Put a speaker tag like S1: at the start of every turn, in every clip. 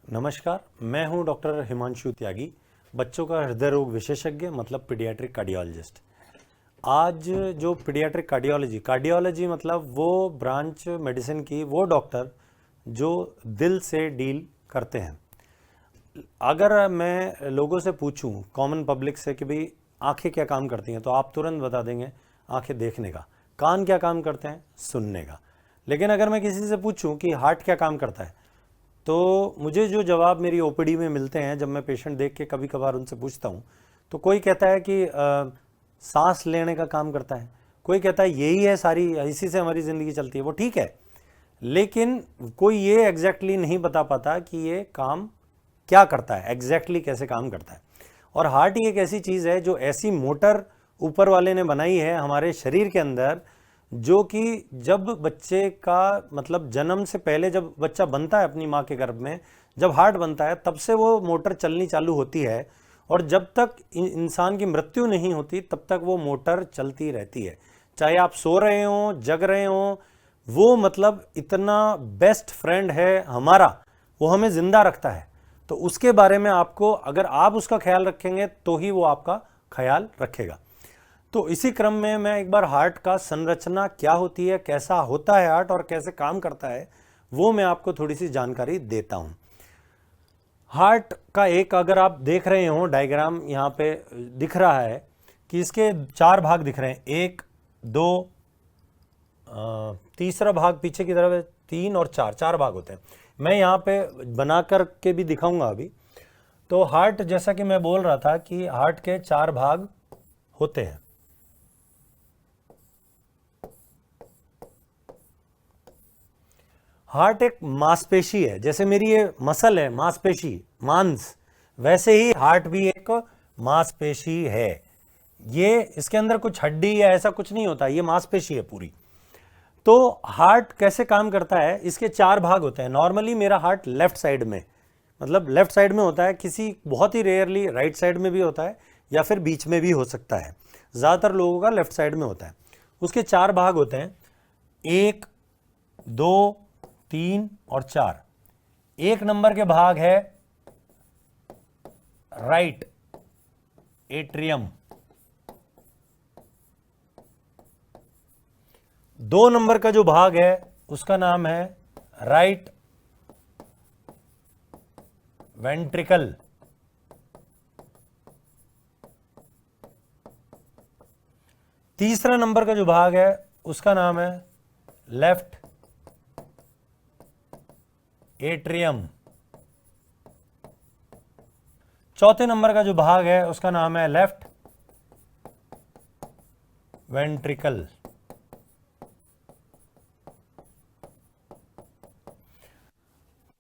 S1: नमस्कार, मैं हूं डॉक्टर हिमांशु त्यागी, बच्चों का हृदय रोग विशेषज्ञ मतलब पीडियाट्रिक कार्डियोलॉजिस्ट। आज जो पीडियाट्रिक कार्डियोलॉजी मतलब वो ब्रांच मेडिसिन की, वो डॉक्टर जो दिल से डील करते हैं। अगर मैं लोगों से पूछूं, कॉमन पब्लिक से, कि भाई आंखें क्या काम करती हैं, तो आप तुरंत बता देंगे आंखें देखने का। कान क्या काम करते हैं? सुनने का। लेकिन अगर मैं किसी से पूछूं कि हार्ट क्या काम करता है, तो मुझे जो जवाब मेरी ओपीडी में मिलते हैं, जब मैं पेशेंट देख के कभी कभार उनसे पूछता हूँ, तो कोई कहता है कि सांस लेने का काम करता है, कोई कहता है यही है, सारी इसी से हमारी ज़िंदगी चलती है। वो ठीक है, लेकिन कोई ये एग्जैक्टली नहीं बता पाता कि ये काम क्या करता है, एग्जैक्टली कैसे काम करता है। और हार्ट ही एक ऐसी चीज़ है जो ऐसी मोटर ऊपर वाले ने बनाई है हमारे शरीर के अंदर, जो कि जब बच्चे का मतलब जन्म से पहले, जब बच्चा बनता है अपनी माँ के गर्भ में, जब हार्ट बनता है तब से वो मोटर चलनी चालू होती है, और जब तक इंसान की मृत्यु नहीं होती तब तक वो मोटर चलती रहती है। चाहे आप सो रहे हो, जग रहे हो, वो मतलब इतना बेस्ट फ्रेंड है हमारा, वो हमें जिंदा रखता है। तो उसके बारे में आपको, अगर आप उसका ख्याल रखेंगे तो ही वो आपका ख्याल रखेगा। तो इसी क्रम में मैं एक बार हार्ट का संरचना क्या होती है, कैसा होता है हार्ट और कैसे काम करता है, वो मैं आपको थोड़ी सी जानकारी देता हूं। हार्ट का एक, अगर आप देख रहे हो डायग्राम यहाँ पे दिख रहा है कि इसके 4 भाग दिख रहे हैं, 1 2, तीसरा भाग पीछे की तरफ है, 3 और 4, 4 भाग होते हैं। मैं यहाँ पे बना कर के भी दिखाऊंगा अभी। तो हार्ट, जैसा कि मैं बोल रहा था कि हार्ट के 4 भाग होते हैं। हार्ट एक मांसपेशी है, जैसे मेरी ये मसल है मांसपेशी, मांस, वैसे ही हार्ट भी एक मांसपेशी है। ये, इसके अंदर कुछ हड्डी या ऐसा कुछ नहीं होता, ये मांसपेशी है पूरी। तो हार्ट कैसे काम करता है, इसके 4 भाग होते हैं। नॉर्मली मेरा हार्ट लेफ्ट साइड में, मतलब लेफ्ट साइड में होता है, किसी बहुत ही रेयरली राइट साइड में भी होता है, या फिर बीच में भी हो सकता है। ज़्यादातर लोगों का लेफ्ट साइड में होता है। उसके 4 भाग होते हैं, 1 2 3 और 4। 1 नंबर के भाग है राइट एट्रियम। 2 नंबर का जो भाग है उसका नाम है राइट वेंट्रिकल। तीसरा नंबर का जो भाग है उसका नाम है लेफ्ट एट्रियम। चौथे नंबर का जो भाग है उसका नाम है लेफ्ट वेंट्रिकल।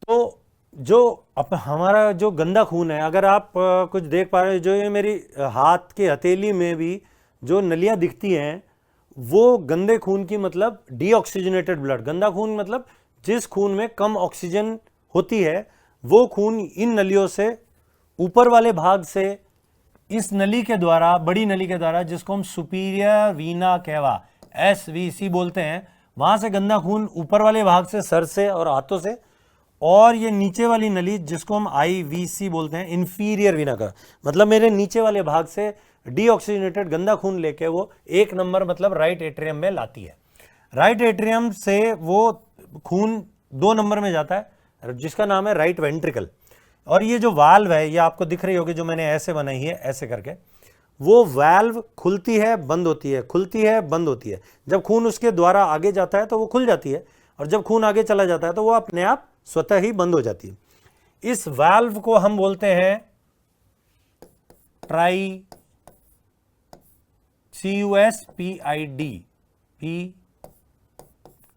S1: तो जो अब हमारा जो गंदा खून है, अगर आप कुछ देख पा रहे हो, जो ये मेरी हाथ के हथेली में भी जो नलियां दिखती हैं, वो गंदे खून की, मतलब डीऑक्सीजनेटेड ब्लड। गंदा खून मतलब जिस खून में कम ऑक्सीजन होती है, वो खून इन नलियों से, ऊपर वाले भाग से, इस नली के द्वारा, बड़ी नली के द्वारा, जिसको हम सुपीरियर वीना केवा SVC बोलते हैं, वहां से गंदा खून ऊपर वाले भाग से, सर से और हाथों से, और ये नीचे वाली नली जिसको हम IVC बोलते हैं, इंफीरियर वीना का, मतलब मेरे नीचे वाले भाग से डीऑक्सीजनेटेड गंदा खून लेके वो 1 नंबर मतलब राइट एट्रियम में लाती है। राइट एट्रियम से वो खून 2 नंबर में जाता है, जिसका नाम है राइट वेंट्रिकल। और ये जो वाल्व है, ये आपको दिख रही होगी, जो मैंने ऐसे बनाई है, ऐसे करके, वो वाल्व खुलती है, बंद होती है, खुलती है, बंद होती है। जब खून उसके द्वारा आगे जाता है तो वो खुल जाती है, और जब खून आगे चला जाता है तो वो अपने आप स्वतः ही बंद हो जाती है। इस वाल्व को हम बोलते हैं try CUSPID P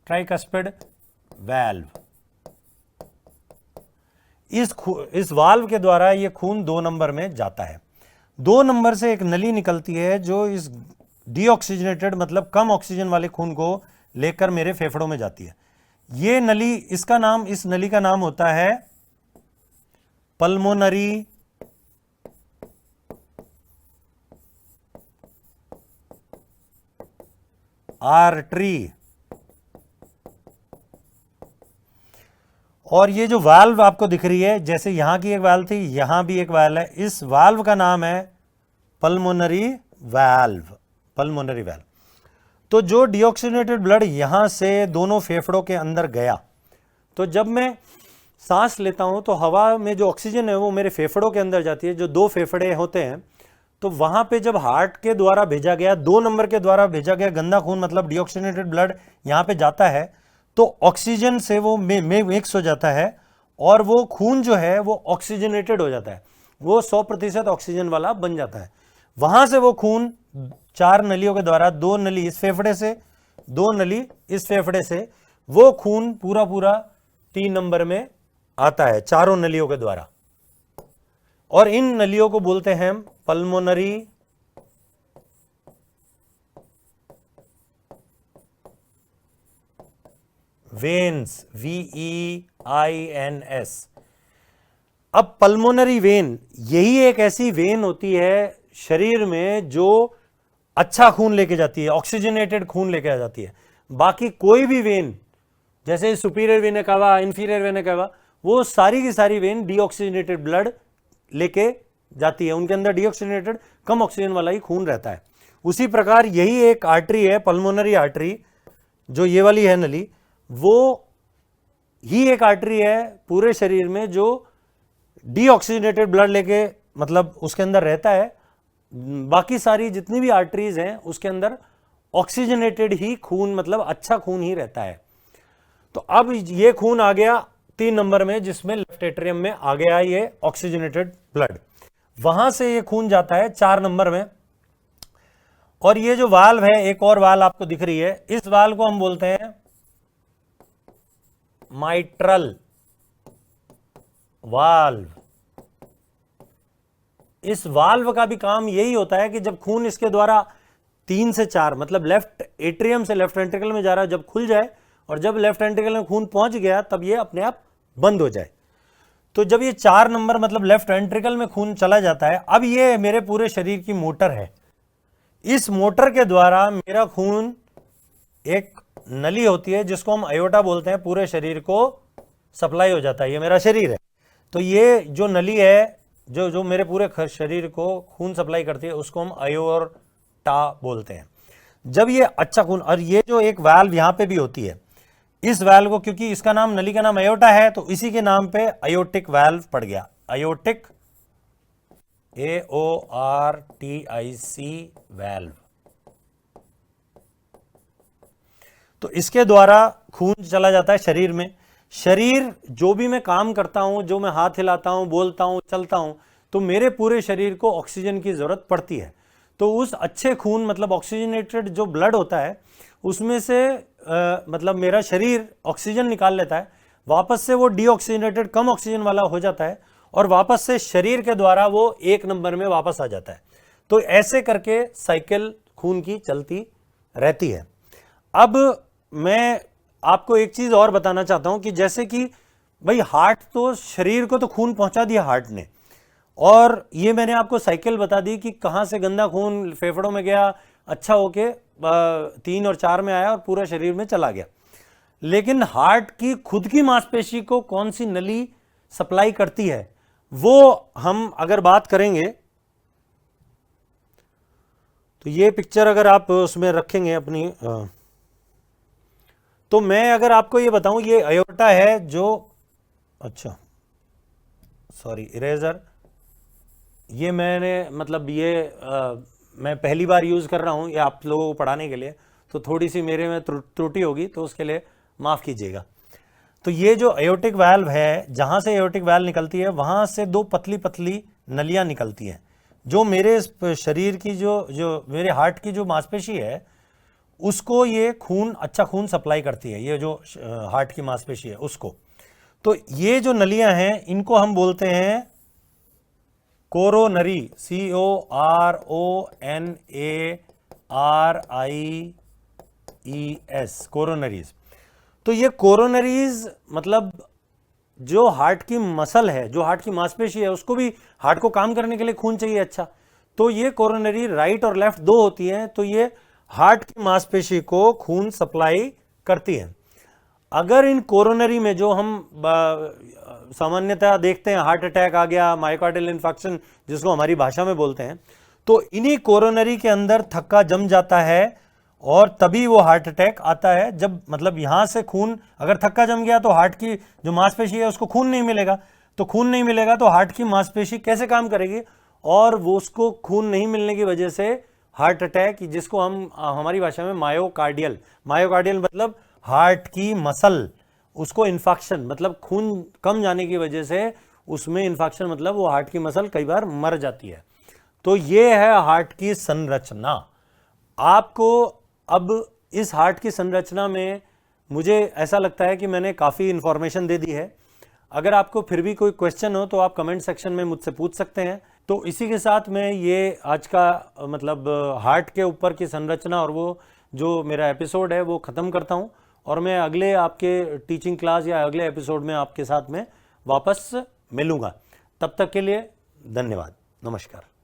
S1: tricuspid valve. इस वाल्व के द्वारा ये खून 2 नंबर में जाता है। 2 नंबर से एक नली निकलती है जो इस डीऑक्सीजनेटेड मतलब कम ऑक्सीजन वाले खून को लेकर मेरे फेफड़ों में जाती है। ये नली, इसका नाम, इस नली का नाम होता है पल्मोनरी आर्टरी। और ये जो वाल्व आपको दिख रही है, जैसे यहाँ की एक वाल्व थी, यहाँ भी एक वाल्व है, इस वाल्व का नाम है पल्मोनरी वाल्व, पल्मोनरी वाल्व। तो जो डीऑक्सीजनेटेड ब्लड यहाँ से दोनों फेफड़ों के अंदर गया, तो जब मैं सांस लेता हूँ तो हवा में जो ऑक्सीजन है वो मेरे फेफड़ों के अंदर जाती है, जो 2 फेफड़े होते हैं। तो वहाँ पे जब हार्ट के द्वारा भेजा गया, 2 नंबर के द्वारा भेजा गया गंदा खून, मतलब डीऑक्सीजनेटेड ब्लड यहाँ पे जाता है, तो ऑक्सीजन से वो मिक्स हो जाता है और वो खून जो है वो ऑक्सीजनेटेड हो जाता है, वो 100% ऑक्सीजन वाला बन जाता है। वहाँ से वो खून 4 नलियों के द्वारा, 2 नली इस फेफड़े से, 2 नली इस फेफड़े से, वो खून पूरा पूरा 3 नंबर में आता है, चारों नलियों के द्वारा। और इन नलियों को बोलते हैं पल्मोनरी वेन्स, VEINS। अब पल्मोनरी वेन यही एक ऐसी वेन होती है शरीर में जो अच्छा खून लेके जाती है, ऑक्सीजनेटेड खून लेके आ जाती है। बाकी कोई भी वेन, जैसे superior vena cava, inferior vena cava, वो सारी की सारी वेन डीऑक्सीजनेटेड ब्लड लेके जाती है, उनके अंदर डीऑक्सीजनेटेड कम ऑक्सीजन वाला ही खून रहता है। उसी प्रकार यही एक आर्टरी है, पल्मोनरी आर्टरी, जो ये वाली है नली, वो ही एक आर्टरी है पूरे शरीर में जो डीऑक्सीजनेटेड ब्लड लेके, मतलब उसके अंदर रहता है। बाकी सारी जितनी भी आर्टरीज हैं उसके अंदर ऑक्सीजनेटेड ही खून, मतलब अच्छा खून ही रहता है। तो अब ये खून आ गया 3 नंबर में, जिसमें लेफ्ट एट्रियम में आ गया ये ऑक्सीजनेटेड ब्लड। वहां से ये खून जाता है 4 नंबर में, और ये जो वाल्व है, एक और वाल्व आपको दिख रही है, इस वाल्व को हम बोलते हैं माइट्रल वाल्व। इस वाल्व का भी काम यही होता है कि जब खून इसके द्वारा 3 से 4, मतलब लेफ्ट एट्रियम से लेफ्ट वेंट्रिकल में जा रहा है, जब खुल जाए, और जब लेफ्ट वेंट्रिकल में खून पहुंच गया तब ये अपने आप बंद हो जाए। तो जब ये 4 नंबर, मतलब लेफ्ट वेंट्रिकल में खून चला जाता है, अब ये मेरे पूरे शरीर की मोटर है। इस मोटर के द्वारा मेरा खून, एक नली होती है जिसको हम अयोटा बोलते हैं, पूरे शरीर को सप्लाई हो जाता है। ये मेरा शरीर है, तो ये जो नली है जो मेरे पूरे शरीर को खून सप्लाई करती है, उसको हम अयोटा बोलते हैं। जब ये अच्छा खून, और ये जो एक वाल्व यहाँ पे भी होती है, इस वाल्व को, क्योंकि इसका नाम, नली का नाम अयोटा है, तो इसी के नाम पे अयोटिक वाल्व पड़ गया, अयोटिक, AORTIC वाल्व। तो इसके द्वारा खून चला जाता है शरीर में। शरीर, जो भी मैं काम करता हूं, जो मैं हाथ हिलाता हूं, बोलता हूं, चलता हूं, तो मेरे पूरे शरीर को ऑक्सीजन की जरूरत पड़ती है। तो उस अच्छे खून, मतलब ऑक्सीजनेटेड जो ब्लड होता है, उसमें से मतलब मेरा शरीर ऑक्सीजन निकाल लेता है, वापस से वो डीऑक्सीजनेटेड कम ऑक्सीजन वाला हो जाता है, और वापस से शरीर के द्वारा वो 1 नंबर में वापस आ जाता है। तो ऐसे करके साइकिल खून की चलती रहती है। अब मैं आपको एक चीज और बताना चाहता हूं कि जैसे कि भाई, हार्ट तो, शरीर को तो खून पहुंचा दिया हार्ट ने, और ये मैंने आपको साइकिल बता दी कि कहां से गंदा खून फेफड़ों में गया, अच्छा होके 3 और 4 में आया और पूरा शरीर में चला गया। लेकिन हार्ट की खुद की मांसपेशी को कौन सी नली सप्लाई करती है, वो हम अगर बात करेंगे, तो ये पिक्चर अगर आप उसमें रखेंगे अपनी, तो मैं अगर आपको ये बताऊं, ये अयोटा है जो, अच्छा सॉरी इरेजर, ये मैंने, मतलब ये मैं पहली बार यूज़ कर रहा हूँ ये आप लोगों को पढ़ाने के लिए, तो थोड़ी सी मेरे में त्रुटि होगी, तो उसके लिए माफ़ कीजिएगा। तो ये जो एयोटिक वाल्व है, जहाँ से एयोटिक वाल्व निकलती है, वहाँ से 2 पतली पतली नलियाँ निकलती हैं, जो मेरे शरीर की, जो मेरे हार्ट की जो मांसपेशी है, उसको ये खून, अच्छा खून सप्लाई करती है, ये जो हार्ट की मांसपेशी है उसको। तो ये जो नलियाँ हैं, इनको हम बोलते हैं कोरोनरी, CORONARIES, कोरोनरीज। तो ये कोरोनरीज, मतलब जो हार्ट की मसल है, जो हार्ट की मांसपेशी है, उसको भी, हार्ट को काम करने के लिए खून चाहिए अच्छा, तो ये कोरोनरी राइट और लेफ्ट 2 होती हैं, तो ये हार्ट की मांसपेशी को खून सप्लाई करती है। अगर इन कोरोनरी में जो हम सामान्यतः देखते हैं, हार्ट अटैक आ गया, मायोकार्डियल इन्फेक्शन जिसको हमारी भाषा में बोलते हैं, तो इन्हीं कोरोनरी के अंदर थक्का जम जाता है और तभी वो हार्ट अटैक आता है। जब मतलब यहां से खून अगर थक्का जम गया तो हार्ट की जो मांसपेशी है उसको खून नहीं मिलेगा, तो खून नहीं मिलेगा तो हार्ट की मांसपेशी कैसे काम करेगी, और वो उसको खून नहीं मिलने की वजह से हार्ट अटैक, जिसको हम हमारी भाषा में मायोकार्डियल, मायोकार्डियल मतलब हार्ट की मसल, उसको इन्फेक्शन मतलब खून कम जाने की वजह से उसमें इन्फेक्शन मतलब वो हार्ट की मसल कई बार मर जाती है। तो ये है हार्ट की संरचना। आपको अब इस हार्ट की संरचना में मुझे ऐसा लगता है कि मैंने काफ़ी इंफॉर्मेशन दे दी है। अगर आपको फिर भी कोई क्वेश्चन हो तो आप कमेंट सेक्शन में मुझसे पूछ सकते हैं। तो इसी के साथ मैं ये आज का मतलब हार्ट के ऊपर की संरचना और वो जो मेरा एपिसोड है वो ख़त्म करता हूँ, और मैं अगले आपके टीचिंग क्लास या अगले एपिसोड में आपके साथ में वापस मिलूँगा। तब तक के लिए धन्यवाद, नमस्कार।